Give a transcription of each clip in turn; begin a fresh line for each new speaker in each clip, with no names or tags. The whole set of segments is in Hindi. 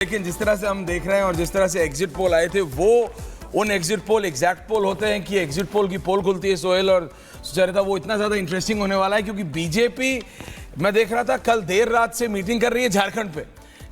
लेकिन जिस तरह से हम देख रहे हैं और जिस तरह से एग्जिट पोल आए थे वो उन एग्जिट पोल एग्जैक्ट पोल होते हैं कि एग्जिट पोल की पोल खुलती है सोहेल और सुचरिता, वो इतना ज्यादा इंटरेस्टिंग होने वाला है क्योंकि बीजेपी, मैं देख रहा था कल देर रात से मीटिंग कर रही है झारखंड पे।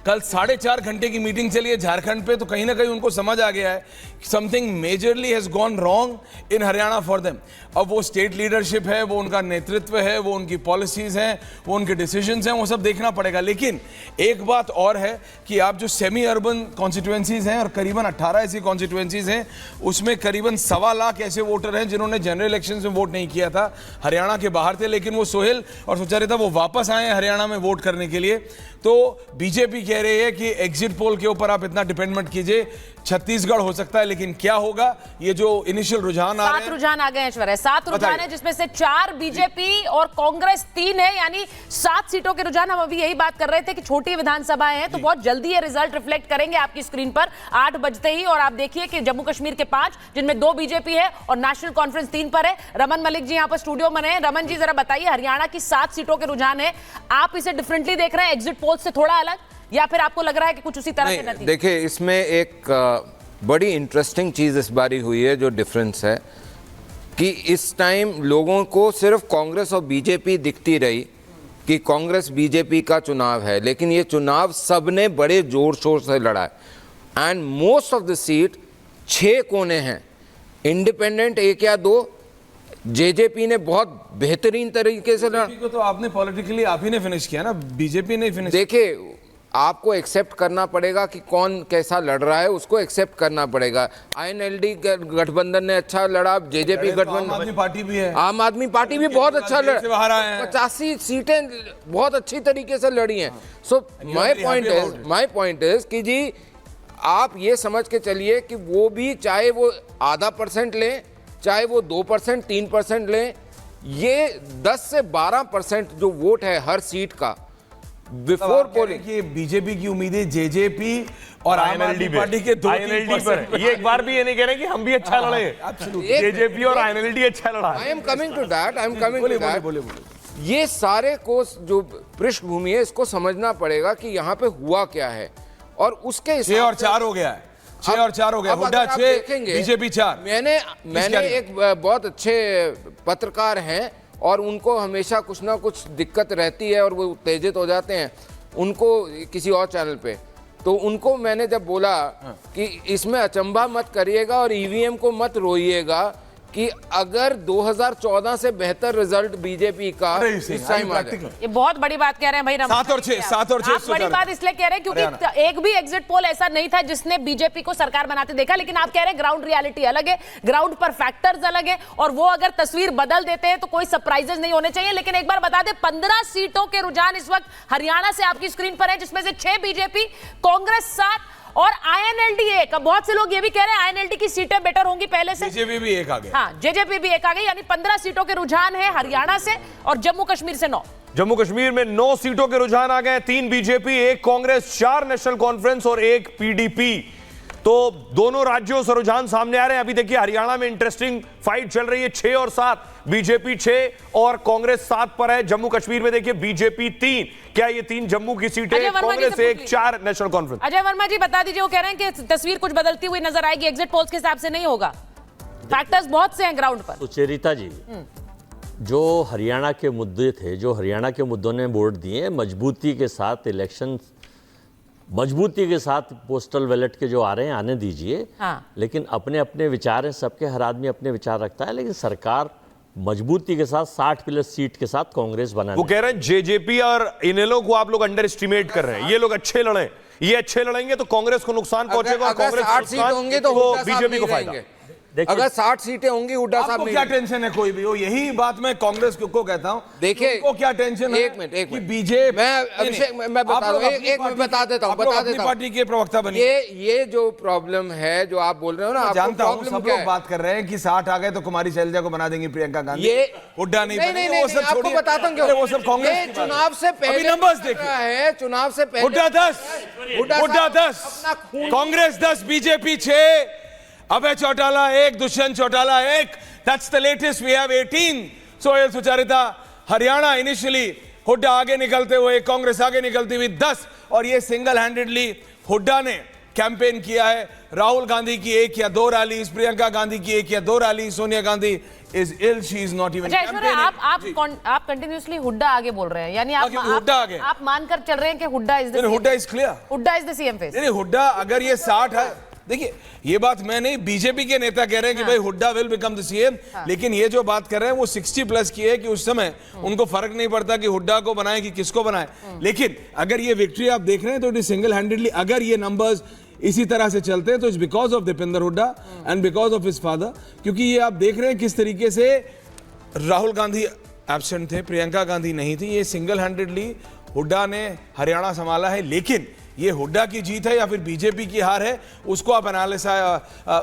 कल 4.5 घंटे की मीटिंग चली है झारखंड पे, तो कहीं ना कहीं उनको समझ आ गया है something majorly has gone wrong in Haryana for them. अब वो स्टेट लीडरशिप है, वो उनका नेतृत्व है, वो उनकी पॉलिसीज हैं, वो उनके डिसीजंस हैं, वो सब देखना पड़ेगा। लेकिन एक बात और है कि आप जो सेमी अर्बन कॉन्स्टिट्यूएंसीज हैं और करीबन 18 ऐसी कॉन्स्टिट्यूएंसीज हैं, उसमें करीबन 1.25 लाख ऐसे वोटर हैं जिन्होंने जनरल इलेक्शन में वोट नहीं किया था, हरियाणा के बाहर थे, लेकिन वो सोहेल और सुचरिता वो वापस आए हैं हरियाणा में वोट करने के लिए। तो बीजेपी कह रही है कि एग्जिट पोल के ऊपर आप इतना डिपेंड मत कीजिए, छत्तीसगढ़ हो सकता है, लेकिन क्या होगा ये जो इनिशियल रुझान आ रहे हैं।
7 रुझान आ गए हैं ऐश्वर्या, 7 रुझान है जिसमें से 4 बीजेपी और कांग्रेस 3 है, यानी 7 सीटों के रुझान। हम अभी यही बात कर रहे थे कि छोटी विधानसभाएं हैं तो बहुत जल्दी ये रिजल्ट रिफ्लेक्ट करेंगे आपकी स्क्रीन पर 8 बजते ही। और आप देखिए कि जम्मू कश्मीर के 5 जिनमें 2 बीजेपी है और नेशनल कॉन्फ्रेंस 3 पर है। रमन मलिक जी यहाँ पर स्टूडियो में हैं। रमन जी जरा बताइए, हरियाणा की 7 सीटों के रुझान है, आप इसे डिफरेंटली देख रहे हैं एग्जिट पोल से थोड़ा अलग, या फिर आपको लग रहा है कि कुछ उसी तरह के नतीजे?
देखिए, इसमें एक बड़ी इंटरेस्टिंग चीज इस बारी हुई है, जो डिफरेंस है कि इस टाइम लोगों को सिर्फ कांग्रेस और बीजेपी दिखती रही कि कांग्रेस बीजेपी का चुनाव है, लेकिन ये चुनाव सबने बड़े जोर शोर से लड़ा है and most of the seat 6 कोने हैं, इंडिपेंडेंट 1 या 2, जेजेपी ने बहुत बेहतरीन तरीके से लड़ा।
को तो आपने पॉलिटिकली आप ही ने फिनिश किया ना, बीजेपी ने फिनिश।
देखिए, आपको एक्सेप्ट करना पड़ेगा कि कौन कैसा लड़ रहा है, उसको एक्सेप्ट करना पड़ेगा। आईएनएलडी गठबंधन ने अच्छा लड़ा, जेजेपी गठबंधन,
आम आदमी पार्टी भी है,
आम आदमी पार्टी भी बहुत अच्छा लड़ा,
बाहर आए हैं,
85 सीटें बहुत अच्छी तरीके से लड़ी हैं। सो माय पॉइंट इज कि जी आप ये समझ के चलिए कि वो भी चाहे वो आधा % लें, चाहे वो 2%, 3% लें, ये 10 से 12% जो वोट है हर सीट का बिफोर पोलिंग।
कि बीजेपी की उम्मीदें जेजेपी और आम आदमी पार्टी के 2-3%
पर ये एक बार भी ये नहीं कह रहे कि हम भी अच्छा लड़े, जेजेपी और आईएनएलडी अच्छा लड़ा।
I am coming to that. ये सारे को जो पृष्ठभूमि है इसको समझना पड़ेगा कि यहाँ पे हुआ क्या है, और उसके
6 और 4 हो गया है, 6 और 4 हो गया, हुड्डा 6 बीजेपी 4।
मैंने एक बहुत अच्छे पत्रकार हैं और उनको हमेशा कुछ ना कुछ दिक्कत रहती है और वो उत्तेजित हो जाते हैं, उनको किसी और चैनल पे, तो उनको मैंने जब बोला कि इसमें अचंभा मत करिएगा और ईवीएम को मत रोइएगा कि अगर 2014 से बेहतर रिजल्ट बीजेपी का इस टाइम आ जाए।
ये बहुत बड़ी बात कह रहे हैं भाई।
7 और 6
आप बड़ी बात इसलिए कह रहे हैं क्योंकि एक भी एग्जिट पोल ऐसा नहीं था जिसने बीजेपी को सरकार बनाते देखा, लेकिन आप कह रहे हैं ग्राउंड रियलिटी अलग है, ग्राउंड पर फैक्टर्स अलग है, और वो अगर तस्वीर बदल देते हैं तो कोई सरप्राइजेस नहीं होने चाहिए। लेकिन एक बार बता दें, 15 सीटों के रुझान इस वक्त हरियाणा से आपकी स्क्रीन पर है, जिसमें से 6 बीजेपी, कांग्रेस 7 और आईएनएलडी 1। बहुत से लोग ये भी कह रहे हैं आईएनएलडी की सीटें बेटर होंगी पहले से,
जेजेपी भी 1 आ गया।
हाँ, जेजेपी भी 1 आ गई, यानी 15 सीटों के रुझान है हरियाणा से, और जम्मू कश्मीर से 9।
जम्मू कश्मीर में 9 सीटों के रुझान आ गए, 3 बीजेपी, 1 कांग्रेस, 4 नेशनल कॉन्फ्रेंस और 1 पीडीपी। तो दोनों राज्यों से रुझान सामने आ रहे हैं। अभी देखिए हरियाणा में इंटरेस्टिंग फाइट चल रही है, 6 और 7, बीजेपी 6 और कांग्रेस 7 पर है। जम्मू कश्मीर में देखिए बीजेपी 3, क्या ये 3 जम्मू की सीटें, कांग्रेस 1, 4 नेशनल कॉन्फ्रेंस।
अजय वर्मा जी बता दीजिए, वो कह रहे हैं कि तस्वीर कुछ बदलती हुई नजर आएगी, एग्जिट पोल्स के हिसाब से नहीं होगा, फैक्टर्स बहुत से हैं ग्राउंड पर।
सुचरिता जी, जो हरियाणा के मुद्दे थे, जो हरियाणा के मुद्दों ने वोट दिए, मजबूती के साथ इलेक्शन, मजबूती के साथ पोस्टल बैलेट के जो आ रहे हैं आने दीजिए।
हाँ।
लेकिन अपने अपने विचार हैं, सबके, हर आदमी अपने विचार रखता है, लेकिन सरकार मजबूती के साथ 60+ सीट के साथ कांग्रेस बनाने।
वो कह रहे हैं जेजेपी और इनेलो को आप लोग अंडर एस्टिमेट कर रहे हैं, ये लोग अच्छे लड़े, ये अच्छे लड़ेंगे तो कांग्रेस को नुकसान पहुंचेगा, और कांग्रेस
60 सीट होंगे तो
बीजेपी को फायदा।
अगर 60 सीटें होंगी, हुड्डा साहब
क्या टेंशन है कोई भी हो, यही बात मैं कांग्रेस को कहता हूं।
देखिए,
को क्या टेंशन है?
एक मिनट
बीजेपी,
मैं अभिषेक मैं बता दूं, एक मिनट बता देता हूं,
पार्टी के प्रवक्ता बनिए।
ये जो प्रॉब्लम है जो आप बोल रहे हो ना, आप
जानता हूं सब लोग बात कर रहे हैं कि 60 आ गए तो कुमारी शैलजा को बना देंगे प्रियंका गांधी,
ये
हुड्डा नहीं,
वो सब आपको बताता हूं क्यों,
वो सब कांग्रेस
चुनाव से पहले
नंबर्स देखिए
है, चुनाव से पहले
Hooda 10, Congress 10, BJP 6, Abhay Chautala 1, Dushyant Chautala 1, that's the latest, we have 18। Sohail Sucharita, Haryana initially Hooda आगे निकलते हुए, कांग्रेस आगे निकलती हुई 10, और ये सिंगल हैंडेडली हुड्डा ने कैंपेन किया है, राहुल गांधी की 1 या 2 रैलीज, प्रियंका गांधी की 1 या 2 रैली, Sonia Gandhi is ill, she is not even
आप कंटिन्यूअसली हुड्डा आगे बोल रहे हैं, यानी आप मानकर चल रहे हैं कि Hooda is
clear,
Hooda is the CM face.
नहीं, हुड्डा अगर ये 60 है, देखिए ये बात मैं नहीं, बीजेपी के नेता कह रहे हैं कि भाई Hooda will become the CM, लेकिन ये जो बात कर रहे हैं वो 60 प्लस की है कि उस समय उनको फर्क नहीं पड़ता कि हुड्डा को बनाए कि किसको बनाए। लेकिन अगर ये विक्ट्री आप देख रहे हैं तो इट इज सिंगल हैंडेडली, अगर ये नंबर्स इसी तरह से चलते हैं तो it's because of Deepender Hooda and because of his father, क्योंकि ये आप देख रहे हैं किस तरीके से राहुल गांधी एब्सेंट थे, प्रियंका गांधी नहीं थी, ये सिंगल हैंडेडली हुड्डा ने हरियाणा संभाला है। लेकिन ये हुड्डा की जीत है या फिर बीजेपी की हार है, उसको आप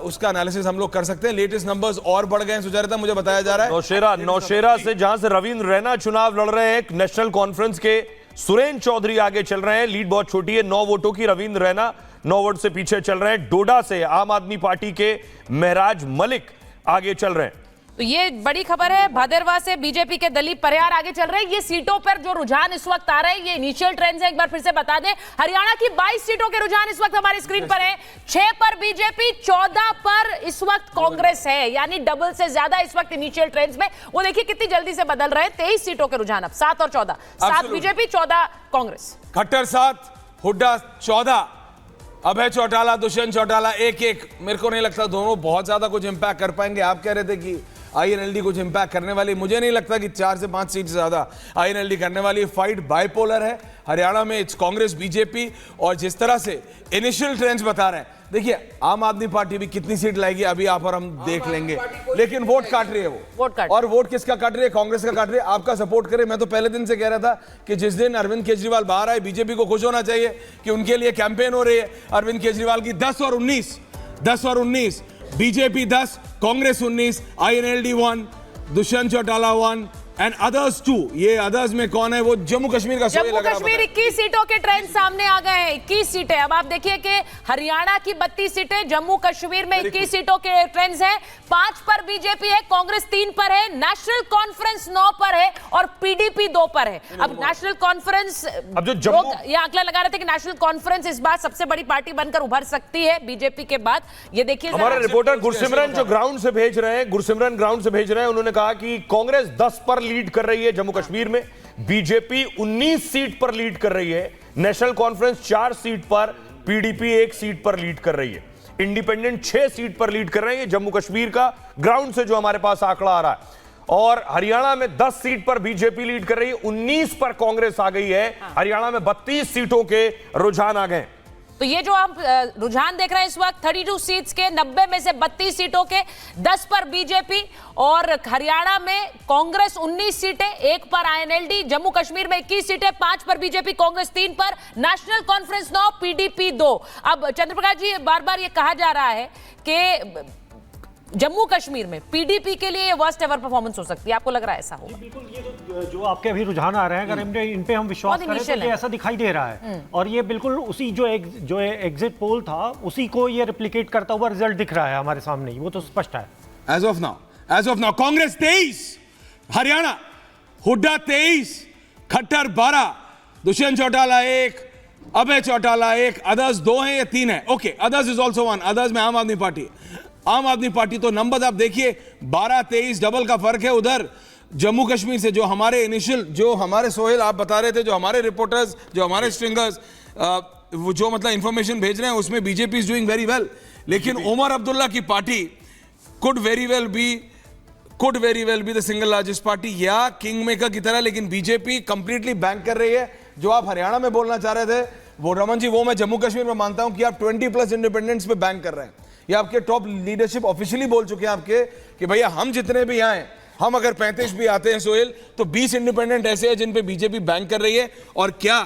उसका एनालिसिस हम लोग कर सकते हैं। लेटेस्ट नंबर्स और बढ़ गए हैं सुचरिता, मुझे बताया जा रहा है
नौशेरा से, जहां से रविंद्र रैना चुनाव लड़ रहे हैं, एक नेशनल कॉन्फ्रेंस के सुरेंद्र चौधरी आगे चल रहे हैं, लीड बहुत छोटी है 9 वोटों की, रविंद्र रैना 9 वोट से पीछे चल रहे हैं। डोडा से आम आदमी पार्टी के महराज मलिक आगे चल रहे हैं।
तो ये बड़ी खबर है। भदरवा से बीजेपी के दलीप परिहार आगे चल रहे हैं। ये सीटों पर जो रुझान इस वक्त आ रहे हैं, ये इनिशियल ट्रेंड्स है, एक बार फिर से बता दें। हरियाणा की 22 सीटों के रुझान इस वक्त हमारी स्क्रीन पर है। 6 पर बीजेपी, 14 पर इस वक्त कांग्रेस है, यानी डबल से ज्यादा इस वक्त इनिशियल ट्रेंड्स में। वो देखिए कितनी जल्दी से बदल रहे हैं। 23 सीटों के रुझान अब 7 और 14, 7 बीजेपी, 14 कांग्रेस।
खट्टर 7, हुड्डा 14, अभय चौटाला, दुष्यंत चौटाला 1-1। मेरे को नहीं लगता दोनों बहुत ज्यादा कुछ इंपैक्ट कर पाएंगे। आप कह रहे थे कि आईएनएलडी कुछ इंपैक्ट करने वाली, मुझे नहीं लगता कि 4 से 5 सीट से ज्यादा आईएनएलडी करने वाली। फाइट बाइपोलर है हरियाणा में, इट्स कांग्रेस बीजेपी। और जिस तरह से इनिशियल ट्रेंड्स बता रहे हैं, देखिए आम आदमी पार्टी भी कितनी सीट लाएगी अभी आप और हम देख लेंगे, लेकिन वोट काट रही है वो। और वोट किसका काट रही है? कांग्रेस का काट रही है। आपका सपोर्ट करे। मैं तो पहले दिन से कह रहा था कि जिस दिन अरविंद केजरीवाल बाहर आए, बीजेपी को खुश होना चाहिए कि उनके लिए कैंपेन हो रही है अरविंद केजरीवाल की। 10 और 19, BJP 10, Congress 19, INLD 1, Dushyant Chautala 1 and others 2। ये अदर्स में कौन है? वो जम्मू कश्मीर का।
जम्मू कश्मीर 21 सीटों के ट्रेंड सामने आ गए हैं। 21 सीटें। अब आप देखिए कि हरियाणा की 32 सीटें, जम्मू कश्मीर में 21 सीटों के ट्रेंड्स हैं। 5 पर बीजेपी है, कांग्रेस 3 पर है, नेशनल कॉन्फ्रेंस 9 पर है और पीडीपी 2 पर है। अब नेशनल कॉन्फ्रेंस,
अब जो
ये आंकड़ा लगा रहे थे कि नेशनल कॉन्फ्रेंस इस बार सबसे बड़ी पार्टी बनकर उभर सकती है बीजेपी के बाद। ये देखिए
हमारे रिपोर्टर गुरसिमरन जो ग्राउंड से भेज रहे हैं, गुरसिमरन ग्राउंड से भेज रहे हैं, उन्होंने कहा कि कांग्रेस 10 पर लीड कर रही है जम्मू कश्मीर में, बीजेपी 19 सीट पर लीड कर रही है, नेशनल कॉन्फ्रेंस 4 सीट पर, पीडीपी 1 सीट पर लीड कर रही है, इंडिपेंडेंट 6 सीट पर लीड कर रहे हैं। जम्मू कश्मीर का ग्राउंड से जो हमारे पास आंकड़ा आ रहा है। और हरियाणा में 10 सीट पर बीजेपी लीड कर रही है, 19 पर कांग्रेस आ गई है। हरियाणा में 32 सीटों के रुझान आ गए।
तो ये जो आप रुझान देख रहे हैं इस वक्त 32 सीट्स के, 90 में से 32 सीटों के 10 पर बीजेपी और हरियाणा में कांग्रेस 19 सीटें, 1 पर आईएनएलडी, जम्मू कश्मीर में 21 सीटें, 5 पर बीजेपी, कांग्रेस 3 पर, नेशनल कॉन्फ्रेंस 9, पीडीपी 2। अब चंद्रप्रकाश जी, बार बार ये कहा जा रहा है कि जम्मू कश्मीर में पीडीपी के लिए वर्स्ट एवर परफॉर्मेंस हो सकती है। आपको लग रहा है ऐसा होगा?
बिल्कुल। ये जो आपके अभी रुझान आ रहे हैं, अगर इन पे हम विश्वास करें तो ये ऐसा दिखाई दे रहा है। और ये बिल्कुल उसी जो एग्जिट पोल था उसी को ये रिप्लिकेट करता हुआ रिजल्ट दिख रहा है हमारे सामने ही, वो तो स्पष्ट है।
As of now Congress 23, Haryana Hooda 23, Khattar 12, Dushyant Chautala 1, Abhay Chautala 1, others 2 हैं या 3 है? Okay, others is also 1। Others में आम आदमी पार्टी, तो नंबर आप देखिए 12-23 डबल का फर्क है। उधर जम्मू कश्मीर से जो हमारे इनिशियल, जो हमारे सोहेल आप बता रहे थे, जो हमारे रिपोर्टर्स, जो हमारे स्ट्रिंगर्स वो जो मतलब इंफॉर्मेशन भेज रहे हैं, उसमें BJP is doing very well. लेकिन उमर अब्दुल्ला की party could very well be the single largest party या किंग मेकर की तरह। लेकिन बीजेपी कंप्लीटली बैंक कर रही है। जो आप हरियाणा में बोलना चाह रहे थे वो रमन जी, वो मैं जम्मू कश्मीर में मानता हूं कि आप 20+ इंडिपेंडेंट्स पे बैंक कर रहे हैं। ये आपके टॉप लीडरशिप ऑफिशियली बोल चुके हैं आपके कि भैया हम जितने भी आए, हम अगर 35 भी आते हैं सोहेल, तो 20 इंडिपेंडेंट ऐसे हैं जिन पे बीजेपी बैंक कर रही है। और क्या